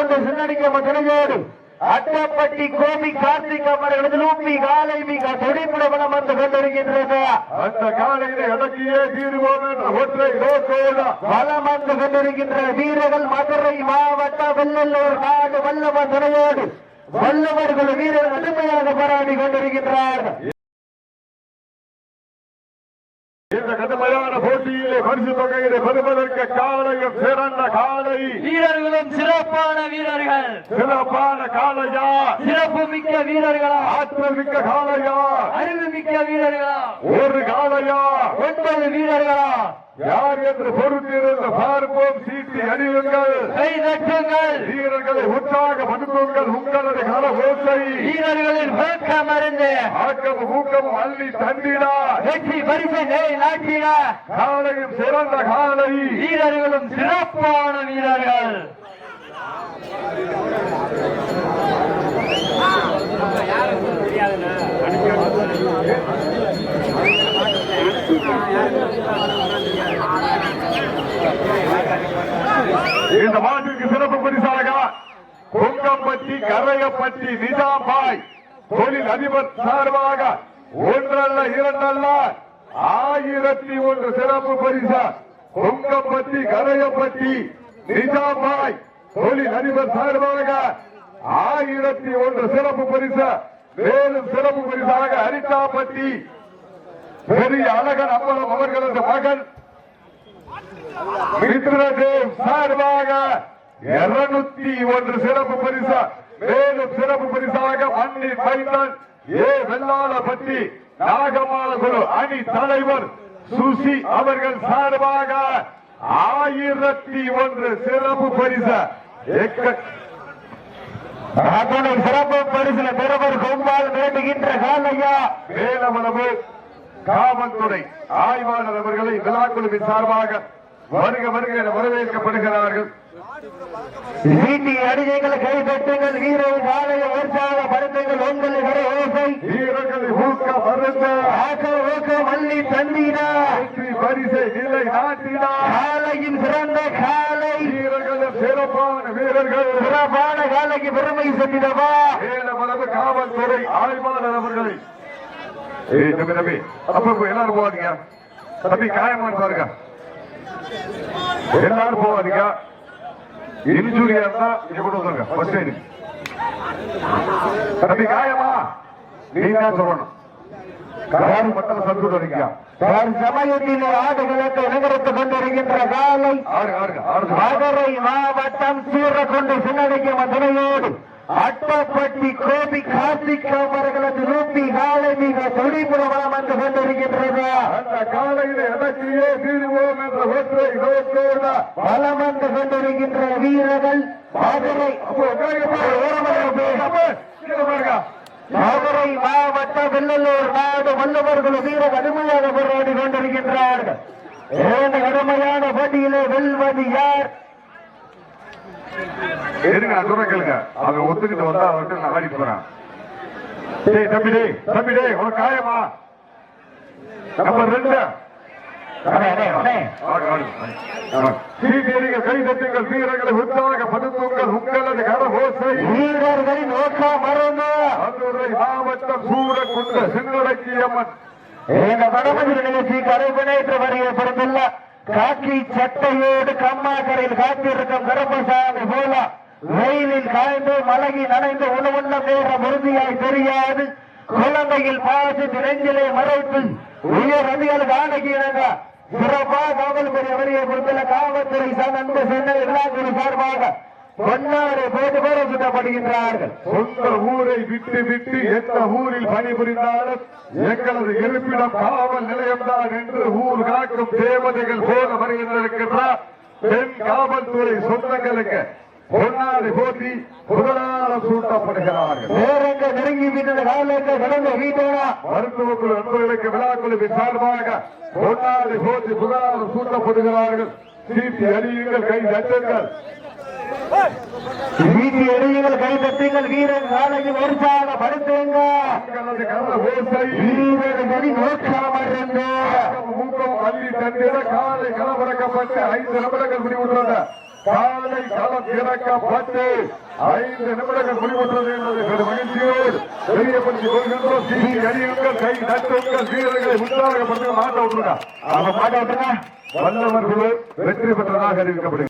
கொண்டு சின்னடிக்க மகனையோடு அட்டப்பட்டி கோபி கார்த்திக் அவர்களது லூப்பி காலை மிக துடிப்புட வளம் வந்து கொண்டிருக்கின்றது. அந்த காலையில இடக்கியே தீர்வோம் என்ற ஒற்றை நோக்கோடு வளம் வந்து கொண்டிருக்கின்ற வீரர்கள் மதுரை மாவட்ட வெள்ளலூர் நாடு வல்லவ துணையோடு வல்லவர்கள் வீரர்கள் கடுமையாக போராடி கொண்டிருக்கின்றார்கள். இந்த கடுமையான போட்டியிலே பரிசு தொகையிலே பெறுவதற்கு காலையும் சிறந்த காலை வீரர்களும் சிறப்பான வீரர்கள். சிறப்பான காலையா, சிறப்பு மிக்க வீரர்களா, ஆற்றல் மிக்க காலையா, அறிவு மிக்க வீரர்களா, ஒரு காலையா, 9 வீரர்களா, யார் என்று பொறுத்திருந்து பார்ப்போம். சீட்டி அணியுங்கள், கை தட்டுங்கள், வீரர்களை உற்சாகப்படுத்துங்கள். உங்களது கர ஓசை வீரர்களின் ஊக்கம் அறிந்து ஆக்கமும் ஊக்கமும் அள்ளி தந்திடா வெற்றி பரிசை நாட்டிட காலையும் சிறந்த காலை வீரர்களும் சிறப்பான வீரர்கள். இந்த மாட்டிற்கு சிறப்பு பரிசாக கொங்கம்பட்டி கரையப்பட்டி நிஜாம்பாய் தொழில் அதிபர் சார்பாக ஒன்றல்ல இரண்டல்ல 1001 சிறப்பு பரிசா கொங்கம்பட்டி கரையப்பட்டி நிஜாம்பாய் தொழில் அதிபர் சார்பாக 1001 சிறப்பு பரிசா. மேலும் சிறப்பு பரிசாக அரிட்டாப்பட்டி பெரிய அழகன் அம்பலம் அவர்களது மகன் மித்ரதேவ் சார்பாக 201 சிறப்பு பரிசா. மேலும் சிறப்பு பரிசாக மண்ணின் மைந்தன் வெள்ளாளப்பட்டி நாகமால குழு அணி தலைவர் சுசி அவர்கள் சார்பாக 1001 சிறப்பு பரிசா. சிறப்பு பரிசுல பெறுவர் கொம்பால் வேண்டுகின்ற காலையா வேலமளவு காவல்துறை ஆய்வாளர் அவர்களை விழாக்குழுவின் சார்பாக வருக வருக என வரவேற்கப்படுகிறார்கள். வீட்டி அடிமைகளை கைப்பற்றுங்கள், வீரர்கள் காலையை உற்சாகப்படுத்துங்கள். உங்கள் ஓசை வீரர்களை ஊக்க மருந்த ஊக்க மல்லி தந்தினா பரிசை நிலை நாட்டினா காலையும் சிறந்த காலை வீரர்களும் சிறப்பான வீரர்கள் சிறப்பான காலைக்கு பெருமை சென்றிடவா வேலமளவு காவல்துறை ஆய்வாளர் அவர்களை தம்பி தம்பி அப்ப எல்லாரும் போவாதீங்க. தம்பி காயமான்னு பாருங்க, எல்லாரும் போவாதீங்க. இன்ஜூரியா இருந்தா இங்க கொண்டு வந்துருங்க. First eight. தம்பி காயமா நீங்க தான் சொல்லணும். காயம் மட்டும் சந்தூர் வரீங்க. சமயத்தில் ஆடுகளுக்கு நகரத்துக் கொண்டிருக்கின்ற காலை மதுரை மாவட்டம் சீரகொண்டு சின்னடிக்கும் துணையோடு அட்டப்பட்டி கோபி கார்த்திக் அவர்களது ரூபி காலை மிக துடிப்புறவளம் வந்து கொண்டிருக்கின்றது. அந்த காலையில் இடத்திலே தீர்வோம் என்ற ஒற்றை நோக்கோடு பலம் வந்து கொண்டிருக்கின்ற வீரர்கள் மதுரை மதுரை மாவட்ட வெள்ளலூர் நாடு வல்லவர்கள் வீர கடுமையாக போராடி கொண்டிருக்கின்றார்கள். கடுமையான போட்டியிலே வெல்வது யார்? இருங்க கேளுங்க. அவன் ஒத்துக்கிட்டு வந்தா அவர்கிட்ட நான் ஆடி போறேன். தம்பிடே தம்பிடே உனக்கு காயமா? நம்பர் 2 கை தட்டுங்கள், வீரர்களை உற்சாகப்படுத்துங்கள். உங்களது கரகோசை வீரர்களின் நோக்கம் மறந்து மதுரை மாவட்டம் சூரக்குண்டு சின்னடக்கியம்மன் இந்த வடமதுரை நிகழ்ச்சி கரைபிணைத்து வரையப்படுத்துள்ள காக்கி சட்டையோடு கம்மாக்கரையில் காத்திருக்கும் கருப்பசாமி போல வெயிலில் காய்ந்து மலகி நனைந்து உணவுள்ள நேர உறுதியாய் தெரியாது. குழந்தையில் பாசி நெஞ்சிலே மறைத்து உயர் அதிகாரிகள் ஆணைக்கிறாங்க. சிறப்பாக காவல் பெரிய வரியை கொடுத்துள்ள காவல்துறை அன்பு சென்னை விழாக்குழு சார்பாக பொன்னாரை போட்டு பேர சுட்டப்படுகின்றார்கள். சொந்த ஊரை விட்டு விட்டு எந்த ஊரில் பணிபுரிந்தாலும் எங்களது இருப்பிடம் காவல் நிலையம்தான் என்று ஊர் காக்கும் தேவதைகள் போல வருகின்றிருக்கிறார். பெண் காவல்துறை சொந்தங்களுக்கு பொன்னாரை போட்டி புகழாரம் சூட்டப்படுகிறார்கள். நேரங்க நெருங்கி விட்டது காலங்க கடந்த வீட்டா மருத்துவக்குழு நண்பர்களுக்கு விழாக்குழுவின் சார்பாக பொன்னாரை போட்டி புகழாரம் சூட்டப்படுகிறார்கள். சீட்டி அடியுங்கள், கை தட்டுங்கள். வீதி எடைகள் கை தட்டுங்கள். வீரன் காலையில் உற்சாகப்படுத்துங்கள். வீரர்களின் ஊக்கம் அள்ளி தந்திட காலை கலவரக்கப்பட்டு 5 நிமிடங்கள் முடிவுள்ளன. காலை களம் இறக்கப்பட்டு 5 நிமிடங்கள் முடிவுற்றது என்பதை பெரும் மகிழ்ச்சியோடு தெரியப்படுத்திக் கொள்கின்றோம். சீட்டி அடியுங்கள், கை தட்டுங்கள், வீரர்களை உற்சாகப்படுத்த மாட்ட விட்டுருங்க. அவங்க மாட்ட விட்டுருங்க. வல்லவர் குழு வெற்றி பெற்றதாக அறிவிக்கப்படுகிறது.